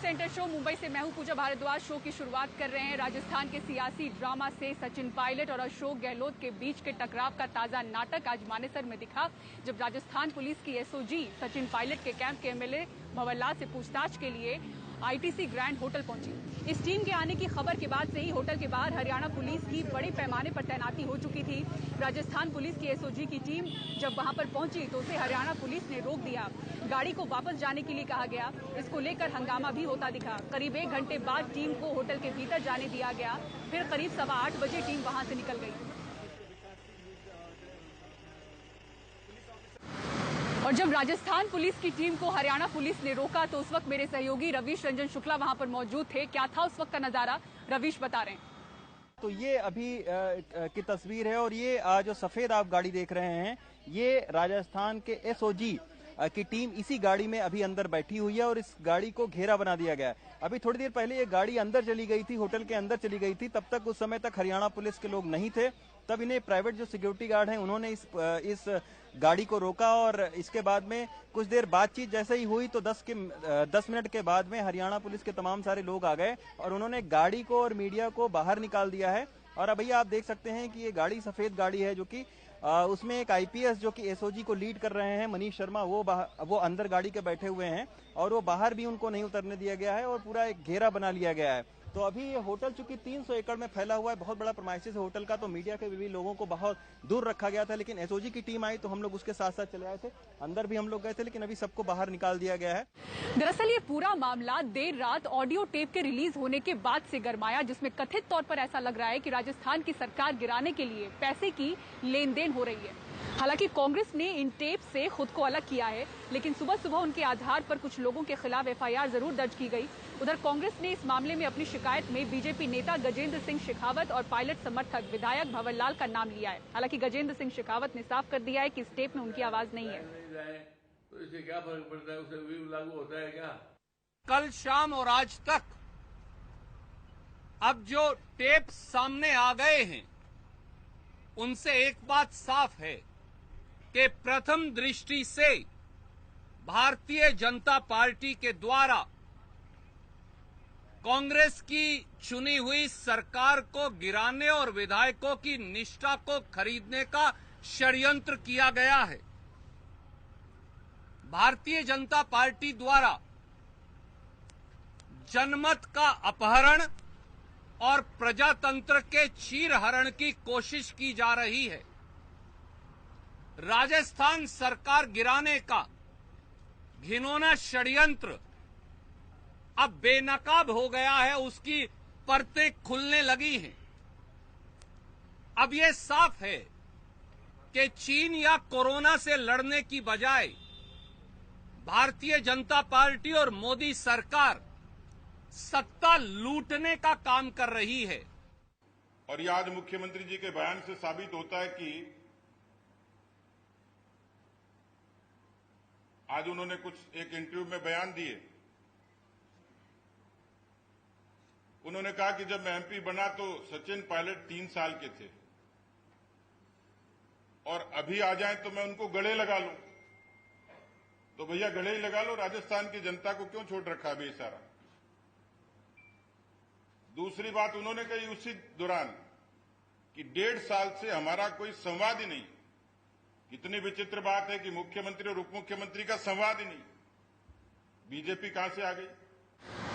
Centre show Mumbai से मैं हूं पूजा भारद्वाज। शो की शुरुआत कर रहे हैं राजस्थान के सियासी ड्रामा से। सचिन पायलट और अशोक गहलोत के बीच के टकराव का ताजा नाटक आज मानेसर में दिखा, जब राजस्थान पुलिस की एसओजी सचिन पायलट के कैंप के एमएलए भंवरलाल से पूछताछ के लिए आईटीसी ग्रैंड होटल पहुंची। इस टीम के आने की खबर के बाद से ही होटल के बाहर हरियाणा पुलिस की बड़े पैमाने पर तैनाती हो चुकी थी। राजस्थान पुलिस की एसओजी की टीम जब वहां पर पहुंची तो उसे हरियाणा पुलिस ने रोक दिया। गाड़ी को वापस जाने के लिए कहा गया। इसको लेकर हंगामा भी होता दिखा। करीब 1 घंटे बाद टीम को होटल के भीतर जाने दिया गया। फिर करीब 8:15 बजे टीम वहां से निकल गई। और जब राजस्थान पुलिस की टीम को हरियाणा पुलिस ने रोका तो उस वक्त मेरे सहयोगी रवीश रंजन शुक्ला वहां पर मौजूद थे। क्या था उस वक्त का नजारा, रवीश बता रहे हैं। तो ये अभी की तस्वीर है और ये जो सफेद आप गाड़ी देख रहे हैं, ये राजस्थान के एसओजी की टीम इसी गाड़ी में अभी अंदर बैठी हुई है और इस गाड़ी को घेरा बना दिया गया है। अभी थोड़ी देर पहले ये गाड़ी अंदर चली गई थी, होटल के अंदर चली गई थी। तब तक उस समय तक हरियाणा पुलिस के लोग नहीं थे। तब इन्हें प्राइवेट जो सिक्योरिटी गार्ड हैं उन्होंने इस गाड़ी को रोका और इसके बाद में कुछ देर बातचीत जैसे ही हुई तो 10 मिनट के बाद में हरियाणा पुलिस के तमाम सारे लोग आ गए और उन्होंने गाड़ी को और मीडिया को बाहर निकाल दिया है। और अभी आप देख सकते हैं कि ये गाड़ी सफेद गाड़ी है, जो कि उसमें एक आईपीएस जो कि एसओजी को लीड कर रहे हैं, मनीष शर्मा, वो अंदर गाड़ी के बैठे हुए हैं और वो बाहर भी उनको नहीं उतरने दिया गया है और पूरा एक घेरा बना लिया गया है। तो अभी ये होटल चूंकि 300 एकड़ में फैला हुआ है, बहुत बड़ा प्रेमाइसिस है होटल का, तो मीडिया के भी लोगों को बहुत दूर रखा गया था। लेकिन एसओजी की टीम आई तो हम लोग उसके साथ साथ चले आए थे, अंदर भी हम लोग गए थे, लेकिन अभी सबको बाहर निकाल दिया गया है। दरअसल ये पूरा मामला देर रात ऑडियो टेप के रिलीज होने के बाद से गरमाया, जिसमें कथित तौर पर ऐसा लग रहा है कि राजस्थान की सरकार गिराने के लिए पैसे की लेन देन हो रही है। हालांकि कांग्रेस ने इन टेप से खुद को अलग किया है, लेकिन सुबह सुबह उनके आधार पर कुछ लोगों के खिलाफ एफआईआर जरूर दर्ज की गई। उधर कांग्रेस ने इस मामले में अपनी शिकायत में बीजेपी नेता गजेंद्र सिंह शेखावत और पायलट समर्थक विधायक भंवरलाल का नाम लिया है। हालांकि गजेंद्र सिंह शेखावत ने साफ कर दिया है कि इस टेप में उनकी आवाज नहीं है। तो इससे क्या फर्क पड़ता है, उसे भी लागू होता है क्या? कल शाम और आज तक अब जो टेप सामने आ गए हैं उनसे एक बात साफ है कि प्रथम दृष्टि से भारतीय जनता पार्टी के द्वारा कांग्रेस की चुनी हुई सरकार को गिराने और विधायकों की निष्ठा को खरीदने का षड्यंत्र किया गया है। भारतीय जनता पार्टी द्वारा जनमत का अपहरण और प्रजातंत्र के चीरहरण की कोशिश की जा रही है। राजस्थान सरकार गिराने का घिनौना षड्यंत्र अब बेनकाब हो गया है, उसकी परतें खुलने लगी हैं। अब यह साफ है कि चीन या कोरोना से लड़ने की बजाय भारतीय जनता पार्टी और मोदी सरकार सत्ता लूटने का काम कर रही है। और ये आज मुख्यमंत्री जी के बयान से साबित होता है कि आज उन्होंने एक इंटरव्यू में बयान दिए। उन्होंने कहा कि जब मैं एमपी बना तो सचिन पायलट 3 साल के थे और अभी आ जाएं तो मैं उनको गले लगा लूं। तो भैया गले ही लगा लो, राजस्थान की जनता को क्यों छोड़ रखा अभी सारा। दूसरी बात उन्होंने कही उसी दौरान कि 1.5 साल से हमारा कोई संवाद ही नहीं। कितनी विचित्र बात है कि मुख्यमंत्री और उप मुख्यमंत्री का संवाद ही नहीं। बीजेपी कहां से आ गई।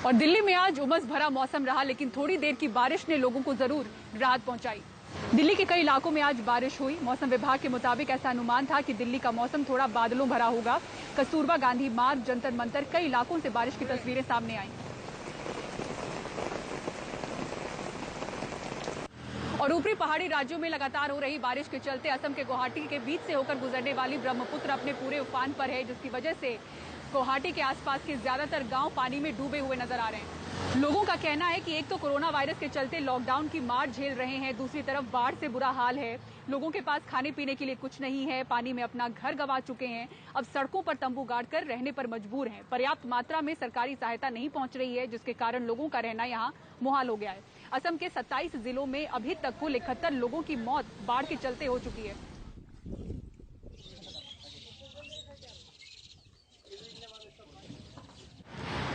और दिल्ली में आज उमस भरा मौसम रहा, लेकिन थोड़ी देर की बारिश ने लोगों को जरूर राहत पहुंचाई। दिल्ली के कई इलाकों में आज बारिश हुई। मौसम विभाग के मुताबिक ऐसा अनुमान था कि दिल्ली का मौसम थोड़ा बादलों भरा होगा। कस्तूरबा गांधी मार्ग, जंतर मंतर, कई इलाकों से बारिश की तस्वीरें सामने आई। और ऊपरी पहाड़ी राज्यों में लगातार हो रही बारिश के चलते असम के गुवाहाटी के बीच से होकर गुजरने वाली ब्रह्मपुत्र अपने पूरे उफान पर है, जिसकी वजह से गुवाहाटी के आसपास के ज्यादातर गांव पानी में डूबे हुए नजर आ रहे हैं। लोगों का कहना है कि एक तो कोरोना वायरस के चलते लॉकडाउन की मार झेल रहे हैं, दूसरी तरफ बाढ़ से बुरा हाल है। लोगों के पास खाने पीने के लिए कुछ नहीं है, पानी में अपना घर गंवा चुके हैं, अब सड़कों पर तंबू गाड़कर रहने पर मजबूर हैं। पर्याप्त मात्रा में सरकारी सहायता नहीं पहुंच रही है, जिसके कारण लोगों का रहना यहां मुहाल हो गया है। असम के 27 जिलों में अभी तक कुल 71 लोगों की मौत बाढ़ के चलते हो चुकी है।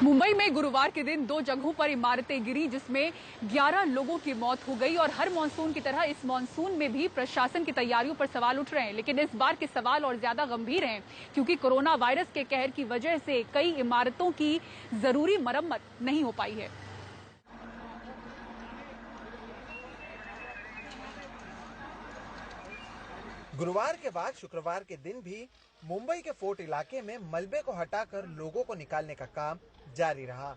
मुंबई में गुरुवार के दिन 2 जगहों पर इमारतें गिरी, जिसमें 11 लोगों की मौत हो गई। और हर मानसून की तरह इस मानसून में भी प्रशासन की तैयारियों पर सवाल उठ रहे हैं, लेकिन इस बार के सवाल और ज्यादा गंभीर हैं, क्योंकि कोरोना वायरस के कहर की वजह से कई इमारतों की जरूरी मरम्मत नहीं हो पाई है। गुरुवार के बाद शुक्रवार के दिन भी मुंबई के फोर्ट इलाके में मलबे को हटाकर लोगों को निकालने का काम जारी रहा।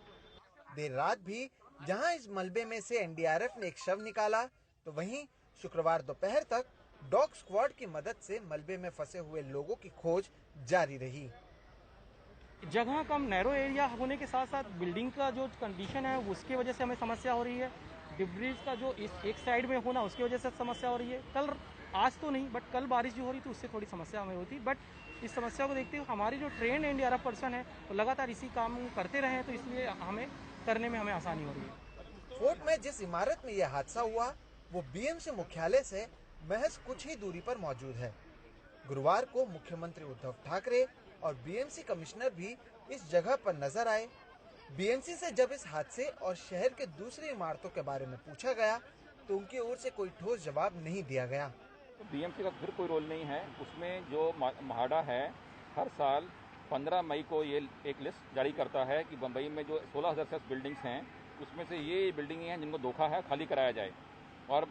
देर रात भी जहां इस मलबे में से एनडीआरएफ ने एक शव निकाला, तो वहीं शुक्रवार दोपहर तक डॉग स्क्वाड की मदद से मलबे में फंसे हुए लोगों की खोज जारी रही। जगह कम नैरो एरिया होने के साथ साथ बिल्डिंग का जो कंडीशन है उसकी वजह से हमें समस्या हो रही है। डिब्रीज का जो इस एक साइड में होना उसकी वजह से समस्या हो रही है। कल, आज तो नहीं, बट कल बारिश जो हो रही थी उससे थोड़ी समस्या हमें होती। बट इस समस्या को देखते हुए हमारी जो ट्रेन एनडीआरएफ पर्सन है तो लगातार इसी काम करते रहे, तो इसलिए हमें करने में हमें आसानी हो रही है। फोर्ट में जिस इमारत में यह हादसा हुआ वो बीएमसी मुख्यालय से महज कुछ ही दूरी पर मौजूद है। गुरुवार को मुख्यमंत्री उद्धव ठाकरे और बीएमसी कमिश्नर भी इस जगह पर नजर आए। बीएमसी से जब इस हादसे और शहर के दूसरी इमारतों के बारे में पूछा गया तो उनकी ओर से कोई ठोस जवाब नहीं दिया गया। बीएमसी का फिर कोई रोल नहीं है उसमें। जो म्हाडा है हर साल 15 मई को ये एक लिस्ट जारी करता है कि बम्बई में जो 16,000 बिल्डिंग्स हैं उसमें से ये बिल्डिंगें हैं जिनको धोखा है, खाली कराया जाए। और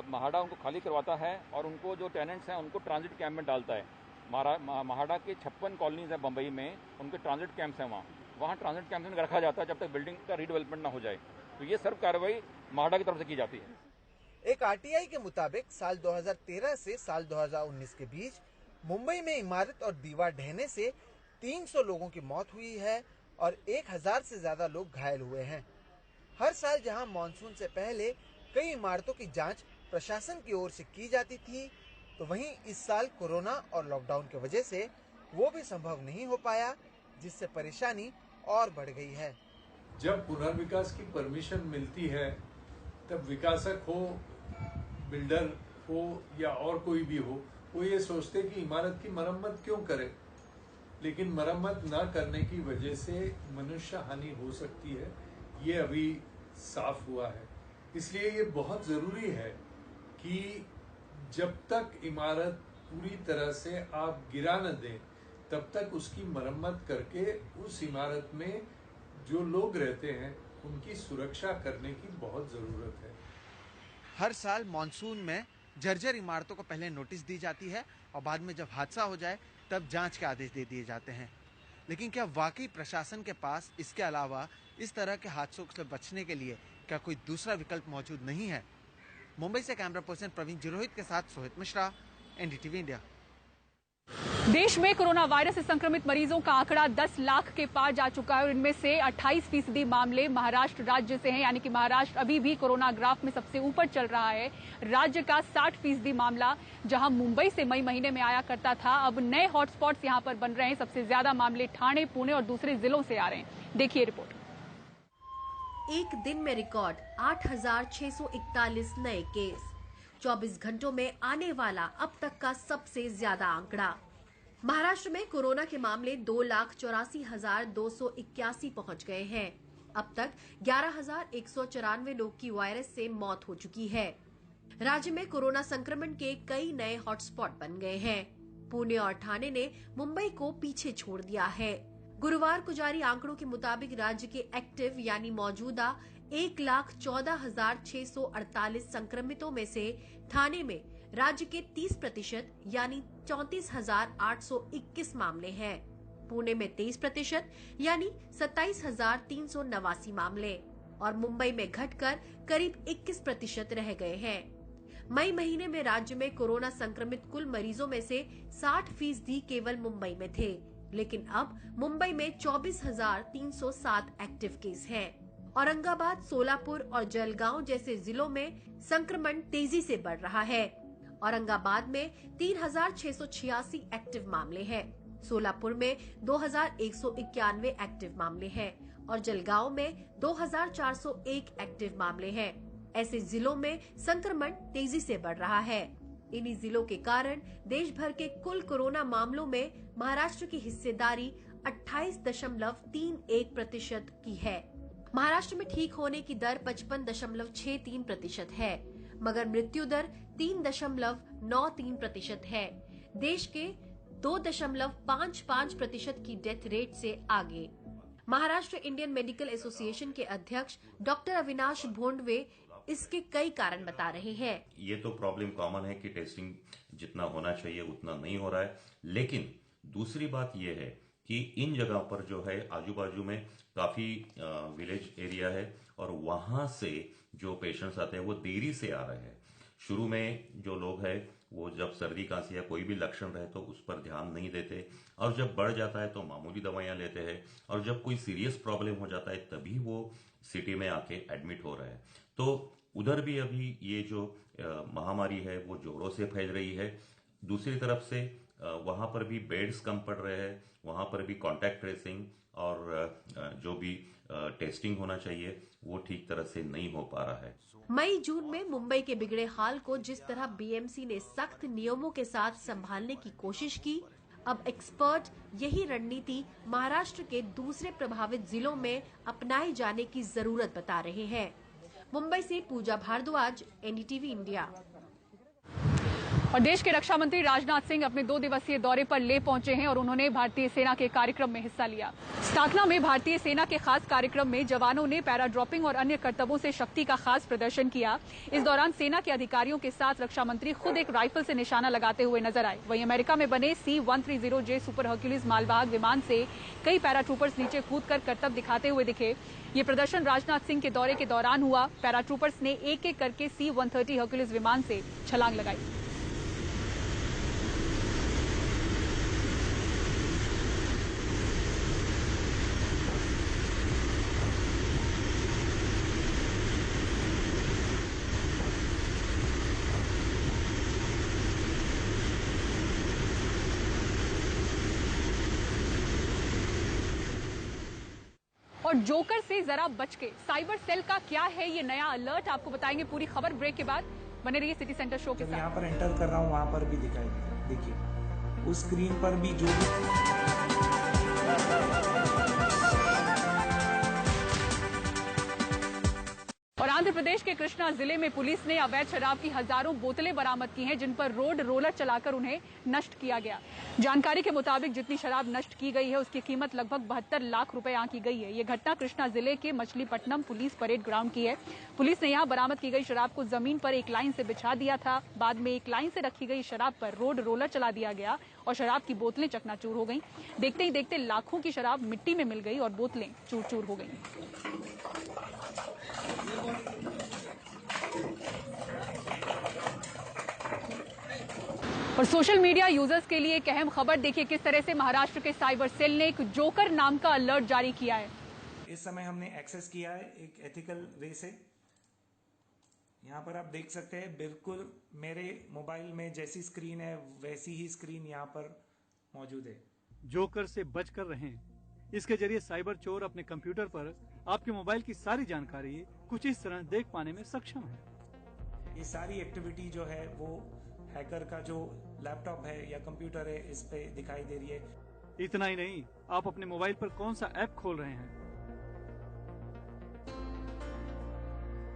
म्हाडा उनको खाली करवाता है और उनको जो टेनेंट्स हैं उनको ट्रांजिट कैंप में डालता है। म्हाडा के 56 कॉलोनीज हैं बम्बई में, उनके ट्रांजिट कैंप्स हैं। वहाँ ट्रांजिट कैंप में रखा जाता है जब तक बिल्डिंग का रीडेवलपमेंट ना हो जाए। तो ये सर्व कार्रवाई म्हाडा की तरफ से की जाती है। एक आरटीआई के मुताबिक साल 2013 से साल 2019 के बीच मुंबई में इमारत और दीवार ढहने से 300 लोगों की मौत हुई है और 1000 से ज्यादा लोग घायल हुए हैं। हर साल जहां मानसून से पहले कई इमारतों की जांच प्रशासन की ओर से की जाती थी, तो वहीं इस साल कोरोना और लॉकडाउन की वजह से वो भी संभव नहीं हो पाया, जिससे परेशानी और बढ़ गई है। जब पुनर्विकास की परमिशन मिलती है तब विकासक हो, बिल्डर हो या और कोई भी हो, वो ये सोचते कि इमारत की मरम्मत क्यों करे, लेकिन मरम्मत ना करने की वजह से मनुष्य हानि हो सकती है। ये अभी साफ हुआ है। इसलिए ये बहुत जरूरी है कि जब तक इमारत पूरी तरह से आप गिरा न दें तब तक उसकी मरम्मत करके उस इमारत में जो लोग रहते हैं उनकी सुरक्षा करने की बहुत जरूरत है। हर साल मानसून में जर्जर इमारतों को पहले नोटिस दी जाती है और बाद में जब हादसा हो जाए तब जांच के आदेश दे दिए जाते हैं। लेकिन क्या वाकई प्रशासन के पास इसके अलावा इस तरह के हादसों से बचने के लिए क्या कोई दूसरा विकल्प मौजूद नहीं है? मुंबई से कैमरा पर्सन प्रवीण जिरोहित के साथ सोहित मिश्रा, एनडीटीवी इंडिया। देश में कोरोना वायरस से संक्रमित मरीजों का आंकड़ा 10 लाख के पार जा चुका है और इनमें से 28% मामले महाराष्ट्र राज्य से हैं, यानी कि महाराष्ट्र अभी भी कोरोना ग्राफ में सबसे ऊपर चल रहा है। राज्य का 60% मामला जहां मुंबई से मई महीने में आया करता था, अब नए हॉटस्पॉट्स यहां पर बन रहे हैं। सबसे ज्यादा मामले ठाणे, पुणे और दूसरे जिलों से आ रहे हैं। देखिए रिपोर्ट। एक दिन में रिकॉर्ड 8,641 नए केस, 24 घंटों में आने वाला अब तक का सबसे ज्यादा आंकड़ा। महाराष्ट्र में कोरोना के मामले 2,84,281 पहुंच गए हैं। अब तक 11,194 लोग की वायरस से मौत हो चुकी है। राज्य में कोरोना संक्रमण के कई नए हॉटस्पॉट बन गए हैं। पुणे और ठाणे ने मुंबई को पीछे छोड़ दिया है। गुरुवार को जारी आंकड़ों के मुताबिक राज्य के एक्टिव यानी मौजूदा 1,14,648 संक्रमितों में से ठाणे में राज्य के 30% यानी 34,821 मामले हैं। पुणे में 23% यानी 27,389 मामले और मुंबई में घटकर करीब 21% रह गए हैं। मई महीने में राज्य में कोरोना संक्रमित कुल मरीजों में से 60% केवल मुंबई में थे, लेकिन अब मुंबई में 24,307 एक्टिव केस हैं। औरंगाबाद, सोलापुर और जलगांव जैसे जिलों में संक्रमण तेजी से बढ़ रहा है। औरंगाबाद में 3,686 एक्टिव मामले हैं, सोलापुर में 2,191 एक्टिव मामले हैं और जलगांव में 2,401 एक्टिव मामले हैं। ऐसे जिलों में संक्रमण तेजी से बढ़ रहा है। इन्हीं जिलों के कारण देश भर के कुल कोरोना मामलों में महाराष्ट्र की हिस्सेदारी 28.31% की है। महाराष्ट्र में ठीक होने की दर 55.63% है, मगर मृत्यु दर 3.93% है। देश के 2.55% की डेथ रेट से आगे। महाराष्ट्र इंडियन मेडिकल एसोसिएशन के अध्यक्ष डॉक्टर अविनाश भोंडवे इसके कई कारण बता रहे हैं। ये तो प्रॉब्लम कॉमन है कि टेस्टिंग जितना होना चाहिए उतना नहीं हो रहा है, लेकिन दूसरी बात ये है कि इन जगह पर जो है आजू बाजू में काफी विलेज एरिया है और वहां से जो पेशेंट्स आते हैं वो देरी से आ रहे हैं। शुरू में जो लोग हैं वो जब सर्दी खांसी या कोई भी लक्षण रहे तो उस पर ध्यान नहीं देते, और जब बढ़ जाता है तो मामूली दवाइयां लेते हैं, और जब कोई सीरियस प्रॉब्लम हो जाता है तभी वो सिटी में आके एडमिट हो रहे हैं। तो उधर भी अभी ये जो महामारी है वो जोरों से फैल रही है। दूसरी तरफ से वहां पर भी बेड्स कम पड़ रहे हैं, वहां पर भी कॉन्टैक्ट ट्रेसिंग और जो भी टेस्टिंग होना चाहिए वो ठीक तरह से नहीं हो पा रहा है। मई जून में मुंबई के बिगड़े हाल को जिस तरह बीएमसी ने सख्त नियमों के साथ संभालने की कोशिश की, अब एक्सपर्ट यही रणनीति महाराष्ट्र के दूसरे प्रभावित जिलों में अपनाए जाने की जरूरत बता रहे हैं। मुंबई से पूजा भारद्वाज, एनडीटीवी इंडिया। और देश के रक्षा मंत्री राजनाथ सिंह अपने 2 दिवसीय दौरे पर ले पहुंचे हैं और उन्होंने भारतीय सेना के कार्यक्रम में हिस्सा लिया। स्थाकना में भारतीय सेना के खास कार्यक्रम में जवानों ने पैराड्रॉपिंग और अन्य करतबों से शक्ति का खास प्रदर्शन किया। इस दौरान सेना के अधिकारियों के साथ रक्षा मंत्री खुद एक राइफल से निशाना लगाते हुए नजर आए। वहीं अमेरिका में बने C-130J सुपर हर्क्यूलिस मालवाहक विमान से कई पैराट्रूपर्स नीचे कूदकर करतब दिखाते हुए दिखे। ये प्रदर्शन राजनाथ सिंह के दौरे के दौरान हुआ। पैराट्रूपर्स ने एक एक करके C-130 हर्क्यूलिस विमान से छलांग लगाई। और जोकर से जरा बच के, साइबर सेल का क्या है ये नया अलर्ट, आपको बताएंगे पूरी खबर ब्रेक के बाद। बने रहिए सिटी सेंटर शो के साथ। यहाँ पर एंटर कर रहा हूँ वहाँ पर भी दिखाई देखिए उस स्क्रीन पर भी जो और आंध्र प्रदेश के कृष्णा जिले में पुलिस ने अवैध शराब की हजारों बोतलें बरामद की हैं, जिन पर रोड रोलर चलाकर उन्हें नष्ट किया गया। जानकारी के मुताबिक जितनी शराब नष्ट की गई है उसकी कीमत लगभग 72 लाख रुपए आंकी गई है। ये घटना कृष्णा जिले के मछलीपट्टनम पुलिस परेड ग्राउंड की है। पुलिस ने यहां बरामद की गई शराब को जमीन पर एक लाइन से बिछा दिया था। बाद में एक लाइन से रखी गई शराब पर रोड रोलर चला दिया गया और शराब की बोतलें चकनाचूर हो गईं। देखते ही देखते लाखों की शराब मिट्टी में मिल गई और बोतलें चूर चूर हो गईं। और सोशल मीडिया यूजर्स के लिए एक अहम खबर, देखिए किस तरह से महाराष्ट्र के साइबर सेल ने एक जोकर नाम का अलर्ट जारी किया है। इस समय हमने एक्सेस किया है एक एथिकल वे से। यहाँ पर आप देख सकते हैं बिल्कुल मेरे मोबाइल में जैसी स्क्रीन है वैसी ही स्क्रीन यहाँ पर मौजूद है। जोकर से बचकर रहें। इसके जरिए साइबर चोर अपने कंप्यूटर पर आपके मोबाइल की सारी जानकारी कुछ इस तरह देख पाने में सक्षम है। ये सारी एक्टिविटी जो है वो हैकर का जो लैपटॉप है या कंप्यूटर है इस पे दिखाई दे रही है। इतना ही नहीं, आप अपने मोबाइल पर कौन सा ऐप खोल रहे हैं,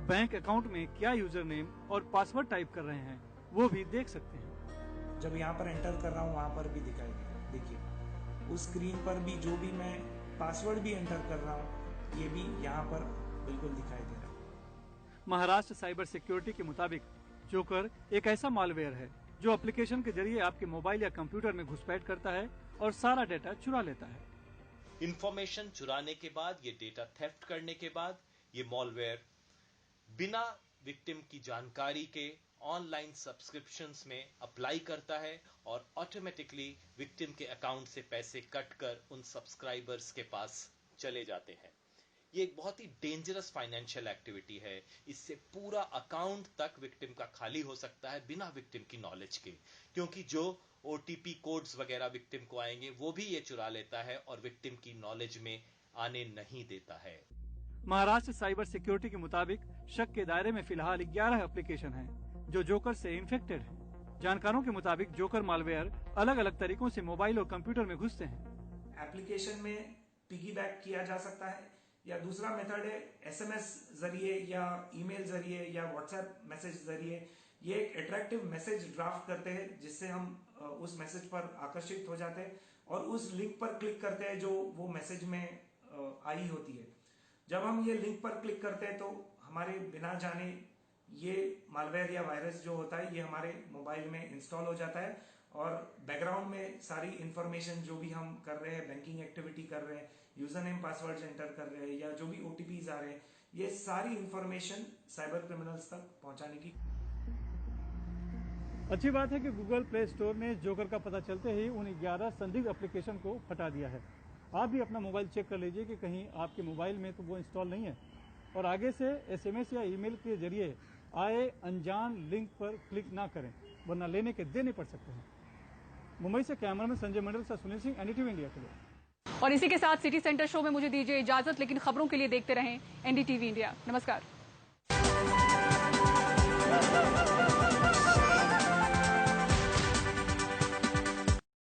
बैंक अकाउंट में क्या यूजर नेम और पासवर्ड टाइप कर रहे हैं, वो भी देख सकते हैं। जब यहाँ पर एंटर कर रहा हूँ वहाँ पर भी दिखाई देखिए उस स्क्रीन पर भी जो भी मैं पासवर्ड भी एंटर कर रहा हूँ ये भी यहाँ पर बिल्कुल दिखाई दे रहा है। महाराष्ट्र साइबर सिक्योरिटी के मुताबिक जोकर एक ऐसा मालवेयर है जो एप्लीकेशन के जरिए आपके मोबाइल या कंप्यूटर में घुसपैठ करता है और सारा डेटा चुरा लेता है। इंफॉर्मेशन चुराने के बाद, ये डेटा थेफ्ट करने के बाद, ये मॉलवेयर बिना विक्टिम की जानकारी के ऑनलाइन सब्सक्रिप्शंस में अप्लाई करता है और ऑटोमेटिकली विक्टिम के अकाउंट से पैसे कट कर उन सब्सक्राइबर्स के पास चले जाते हैं। ये एक बहुत ही डेंजरस फाइनेंशियल एक्टिविटी है। इससे पूरा अकाउंट तक विक्टिम का खाली हो सकता है बिना विक्टिम की नॉलेज के, क्योंकि जो OTP कोड्स वगैरह विक्टिम को आएंगे वो भी ये चुरा लेता है और विक्टिम की नॉलेज में आने नहीं देता है। महाराष्ट्र साइबर सिक्योरिटी के मुताबिक शक के दायरे में फिलहाल 11 एप्लीकेशन हैं जो जोकर से इन्फेक्टेड हैं। जानकारों के मुताबिक जोकर मालवेयर अलग अलग तरीकों से मोबाइल और कंप्यूटर में घुसते हैं। एप्लीकेशन में पिगीबैक किया जा सकता है, या दूसरा मेथड है SMS जरिए या ईमेल जरिए या व्हाट्सएप मैसेज जरिए। ये एक अट्रैक्टिव मैसेज ड्राफ्ट करते हैं जिससे हम उस मैसेज पर आकर्षित हो जाते हैं और उस लिंक पर क्लिक करते हैं जो वो मैसेज में आई होती है। जब हम ये लिंक पर क्लिक करते हैं तो हमारे बिना जाने ये मालवेयर या वायरस जो होता है ये हमारे मोबाइल में इंस्टॉल हो जाता है और बैकग्राउंड में सारी इंफॉर्मेशन जो भी हम कर रहे हैं, बैंकिंग एक्टिविटी कर रहे हैं, यूजर नेम पासवर्ड एंटर कर रहे हैं या जो भी OTPs आ रहे हैं, ये सारी इंफॉर्मेशन साइबर क्रिमिनल्स तक पहुंचाने की। अच्छी बात है कि गूगल प्ले स्टोर ने जोकर का पता चलते ही उन 11 संदिग्ध एप्लीकेशन को हटा दिया है। आप भी अपना मोबाइल चेक कर लीजिए कि कहीं आपके मोबाइल में तो वो इंस्टॉल नहीं है और आगे से SMS या ईमेल के जरिए आए अनजान लिंक पर क्लिक ना करें, वरना लेने के देने पड़ सकते हैं। मुंबई से कैमरामैन संजय मंडल से सुनील सिंह, NDTV इंडिया के लिए। और इसी के साथ सिटी सेंटर शो में मुझे दीजिए इजाजत, लेकिन खबरों के लिए देखते रहें NDTV इंडिया। नमस्कार।